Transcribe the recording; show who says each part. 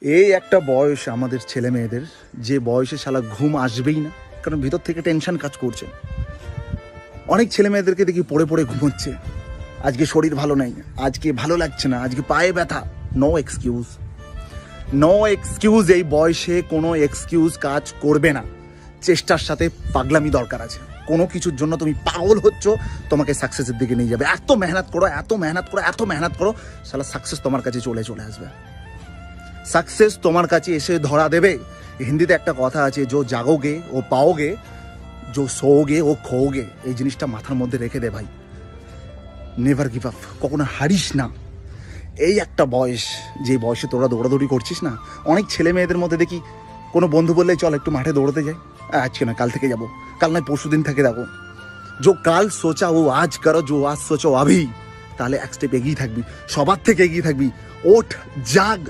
Speaker 1: এই একটা বয়স আমাদের ছেলে মেয়েদের, যে বয়সে শালা ঘুম আসবেই না, কারণ ভিতর থেকে টেনশন কাজ করছে। অনেক ছেলে মেয়েদেরকে দেখি পড়ে পড়ে ঘুমোচ্ছে, আজকে শরীর ভালো নেই, আজকে ভালো লাগছে না, আজকে পায়ে ব্যথা। No excuse, no excuse. এই বয়সে কোনো এক্সকিউজ কাজ করবে না। চেষ্টার সাথে পাগলামি দরকার আছে। কোনো কিছুর জন্য তুমি পাগল হচ্ছ, তোমাকে সাকসেসের দিকে নিয়ে যাবে। এত মেহনত করো, এত মেহনত করো, এত মেহনত করো, শালা সাকসেস তোমার কাছে চলে আসবে। সাকসেস তোমার কাছে এসে ধরা দেবে। হিন্দিতে একটা কথা আছে, जो जागोगे ও পাওগে, जो सोओगे ও खोओगे। এই জিনিসটা মাথার মধ্যে রেখে দে ভাই। নেভার গিভ আপ, কখনো হারিস না। এই একটা বয়স, যে বয়সে তোরা দৌড়াদৌড়ি করছিস না, অনেক ছেলে মেয়েদের মধ্যে দেখি কোনো বন্ধু বললে চল একটু মাঠে দৌড়াতে যাই, আজকে না কাল থেকে যাবো, কাল নয় পরশু দিন থেকে দেখো। जो কাল সোচা ও আজ করো, जो আজ সোচো আভি, তাহলে এক স্টেপ এগিয়ে থাকবি, সবার থেকে এগিয়ে থাকবি। ওঠ, জাগ।